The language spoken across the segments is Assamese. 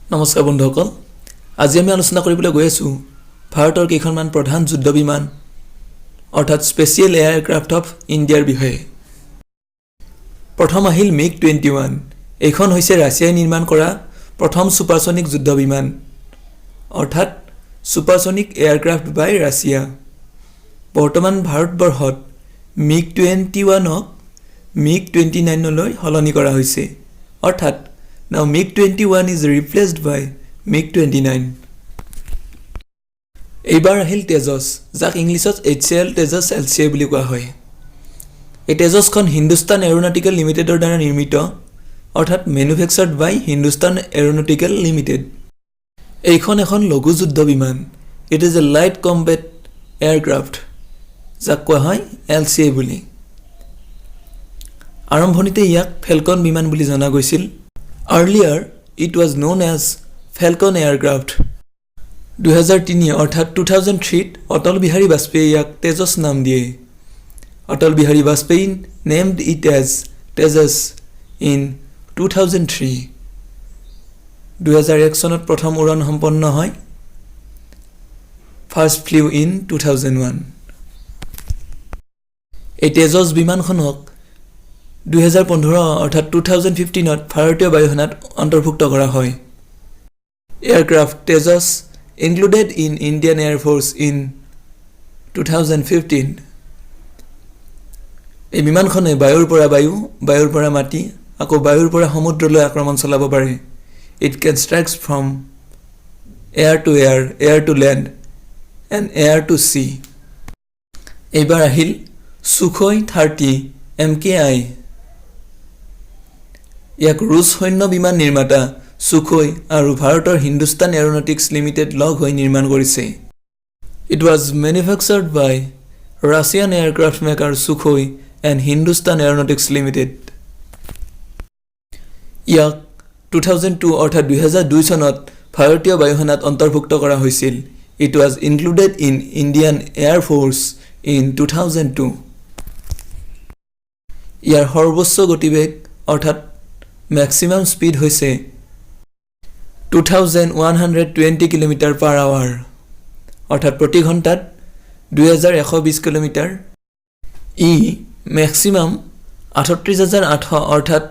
নমস্কাৰ বন্ধুসকল আজি আমি আলোচনা কৰিবলৈ গৈ আছো ভাৰতৰ কেইখনমান প্ৰধান যুদ্ধ বিমান অৰ্থাৎ স্পেচিয়েল এয়াৰক্ৰাফ্ট অফ ইণ্ডিয়াৰ বিষয়ে প্ৰথম আহিল মিগ 21 এইখন হৈছে ৰাছিয়াই নিৰ্মাণ কৰা প্ৰথম সুপাৰসনিক যুদ্ধ বিমান অৰ্থাৎ সুপাৰসনিক এয়াৰক্ৰাফ্ট বাই ৰাছিয়া বৰ্তমান ভাৰতবৰ্ষত মিগ 21 ক মিগ 29 লৈ সলনি কৰা হৈছে অৰ্থাৎ Now MiG-21 is replaced by MiG-29. এইবাৰ আহিল তেজস যাক ইংলিছত HCL তেজস LCA বুলি কোৱা হয় এই তেজসখন হিন্দুস্তান এৰোনটিক্যাল লিমিটেডৰ দ্বাৰা নিৰ্মিত অৰ্থাৎ ম্যানুফ্যাকচাৰ্ড বাই হিন্দুস্তান এৰোনটিক্যাল লিমিটেড এইখন এখন লঘু যুদ্ধ বিমান it is a light combat aircraft যাক কোৱা হয় LCA বুলি আৰম্ভণিতে ইয়াক ফেলকন বিমান বুলি জনা গৈছিল Earlier, it was known as Falcon aircraft. 2003 অর্থাৎ 2003 অটল বিহারী বাজপেয়ী ইয়াক তেজস নাম দিয়ে Atal Bihari Vajpayee named it as Tejas in 2003 2001 চনত প্ৰথম উৰণ সম্পন্ন হয় first flew in 2001 এই তেজস বিমানখনক 2015 অৰ্থাৎ 2015 ত ভাৰতীয় বায়ুসেনাত অন্তৰ্ভুক্ত কৰা হয় aircraft Tejas included in Indian air force in 2015 এই বিমানখনে বায়ুৰ পৰা মাটি আকৌ বায়ুৰ পৰা সমুদ্ৰলৈ আক্ৰমণ চলাব পাৰে it can strikes from air to land and air to sea এইবাৰ আহিল সুখোই 30 MKI ইয়াক ৰুছ সৈন্য বিমান নিৰ্মাতা সুখোই আৰু ভাৰতৰ হিন্দুস্তান এৰোনটিক্স লিমিটেড লগ হৈ নিৰ্মাণ কৰিছে it was manufactured by Russian aircraft maker Sukhoi and Hindustan aeronautics limited ইয়াক 2002 অৰ্থাৎ 2002 চনত ভাৰতীয় বায়ুসেনাত অন্তৰ্ভুক্ত কৰা হৈছিল it was included in Indian air force in 2002 ইয়াৰ সৰ্বোচ্চ গতিবেগ অৰ্থাৎ maximum speed hoise 2120 km per hour অর্থাৎ প্রতি ঘন্টাত 2120 km ই maximum 38800 অর্থাৎ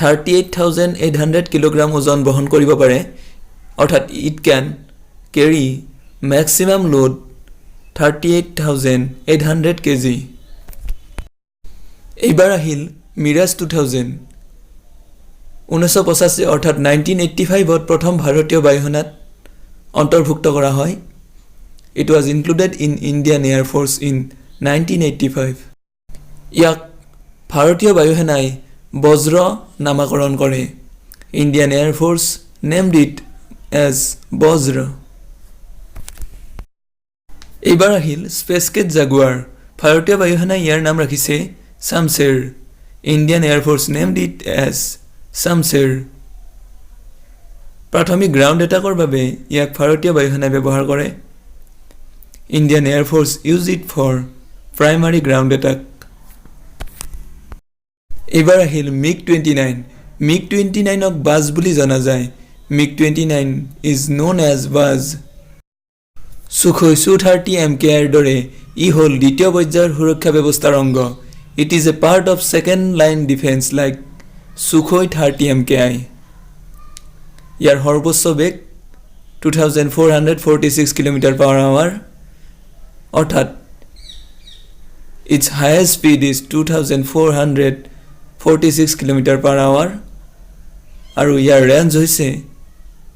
38800 kg ওজন বহন কৰিব পাৰে অৰ্থাৎ it can carry maximum load 38800 kg এইবাৰ আহিল মিৰাজ 2000 1985 অৰ্থাৎ 1985 ত প্ৰথম ভাৰতীয় বায়ুসেনাত অন্তৰ্ভুক্ত কৰা হয় it was included in Indian air force in 1985 ইয়াক ভাৰতীয় বায়ুসেনাই বজ্ৰ নামকৰণ কৰে Indian air force named it as Vajra এইবাৰ আহিল স্পেচজেট জাগুৱাৰ ভাৰতীয় বায়ুসেনাই ইয়াৰ নাম ৰাখিছে Shamsher Indian air force named it as Shamsher প্ৰাথমিক গ্ৰাউণ্ড এটাকৰ বাবে ইয়াক ভাৰতীয় বায়ুসেনাই ব্যৱহাৰ কৰে Indian air force use it for primary ground attack এইবাৰ আহিল মিগ 29 ক বাজ বুলি জনা যায় MiG 29 is known as Baaz Sukhoi Su-30 MKI দৰে ই হল দ্বিতীয় পৰ্যায়ৰ সুৰক্ষা ব্যৱস্থাৰ অংগ it is A part of second line defence like Sukhoi 30 MKI ইয়াৰ সৰ্বোচ্চ বেগ 2446 km per hour অৰ্থাৎ its highest speed is 2446 km per hour আৰু ইয়াৰ ৰেঞ্জ হৈছে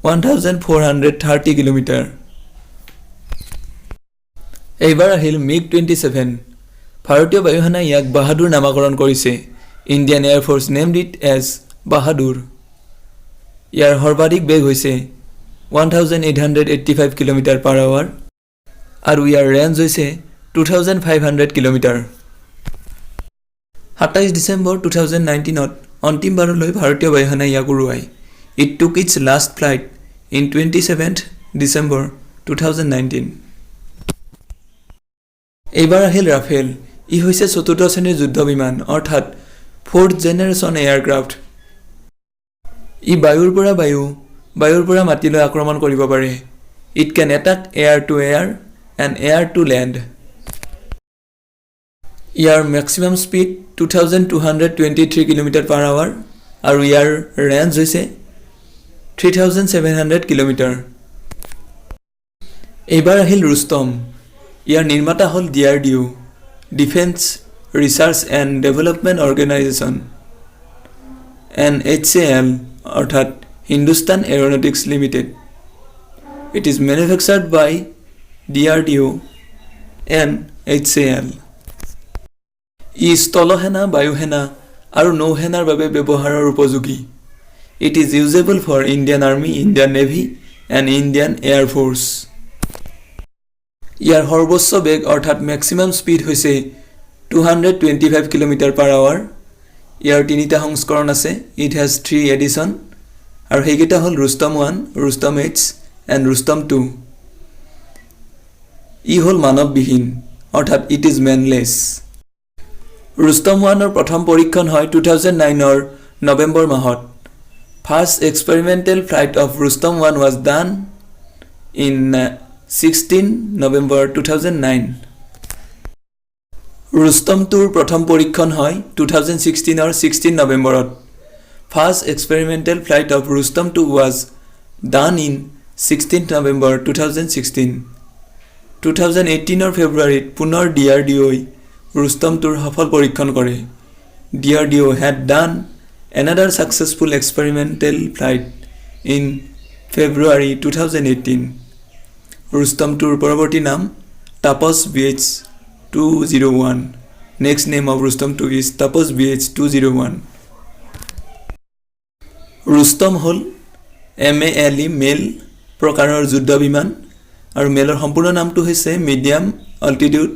1430 km এইবাৰ আহিল মিগ 27 ভাৰতীয় বায়ুসেনাই ইয়াক বাহাদুৰ নামকৰণ কৰিছে Indian Air Force named it as Bahadur. ইয়াৰ সৰ্বাধিক বেগ হৈছে 1885 km per hour আৰু ইয়াৰ ৰেঞ্জ হৈছে 2500 km 27 ডিসেম্বৰ 2019 ত অন্তিমবাৰলৈ ভাৰতীয় বায়ুসেনাই ইয়াক উৰুৱাই It took its last flight in 27th December 2019 এইবাৰ আহিল ৰাফেল ই হৈছে চতুৰ্থ শ্ৰেণীৰ যুদ্ধ বিমান অৰ্থাৎ fourth generation aircraft ই বায়ুৰ পৰা বায়ু বায়ুৰ পৰা মাটিলৈ আক্ৰমণ কৰিব পাৰে। It can attack air to air and air to land. Year maximum speed 2223 km/h আৰু ইয়াৰ range হৈছে 3700 km. এইবাৰ আহিল ৰুস্তম। ইয়াৰ নিৰ্মাতা হ'ল DRDO, Defense Research and Development Organization, and HAL অৰ্থাৎ Hindustan Aeronautics Limited. It is manufactured by DRDO and HAL. ই স্থলসেনা, বায়ুসেনা আৰু নৌসেনাৰ বাবে ব্যৱহাৰৰ উপযোগী। It is usable for Indian Army, Indian Navy and Indian Air Force. ইয়াৰ সৰ্বোচ্চ বেগ অৰ্থাৎ maximum speed হৈছে 225 km/h. ইয়াৰ তিনিটা সংস্কৰণ আছে। It has 3 edition আৰু সেইকেইটা হ'ল ৰুস্তম 1, ৰুস্তম H and ৰুস্তম 2. ই হ'ল মানৱবিহীন অৰ্থাৎ it is manless. ৰুস্তম 1ৰ প্ৰথম পৰীক্ষণ হয় 2009ৰ নৱেম্বৰ মাহত। First experimental flight of Rustam 1 was done in 16 November 2009. Rustam 2ৰ প্ৰথম পৰীক্ষণ হয় 2016ৰ 16 নৱেম্বৰত। First experimental flight of Rustam 2 was done in 16 November 2016. 2018ৰ ফেব্ৰুৱাৰীত পুনৰ DRDOই Rustam 2ৰ সফল পৰীক্ষণ কৰে। DRDO had done another successful experimental flight in February 2018. Rustam 2ৰ পৰৱৰ্তী নাম Tapas BH-201. Next name of Rustam 2 is Tapas BH-201. Rustam হ'ল MALE মেল প্ৰকাৰৰ যুদ্ধ বিমান আৰু মেলৰ সম্পূৰ্ণ নামটো হৈছে medium altitude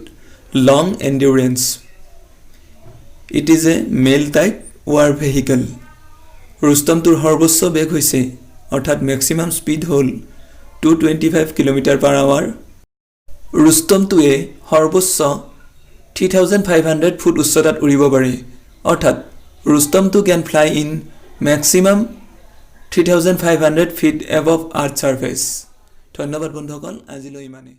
long endurance. It is a male type war vehicle. Rustam 2ৰ সৰ্বোচ্চ বেগ হৈছে অৰ্থাৎ maximum speed হ'ল 225 km/h. Rustam 2এ সৰ্বোচ্চ 3500 ফুট উচ্চতাত উৰিব পাৰে অৰ্থাৎ Rustam 2 can fly in maximum 3500 feet above earth surface. ধন্যবাদ বন্ধুসকল, আজিলৈ ইমানেই।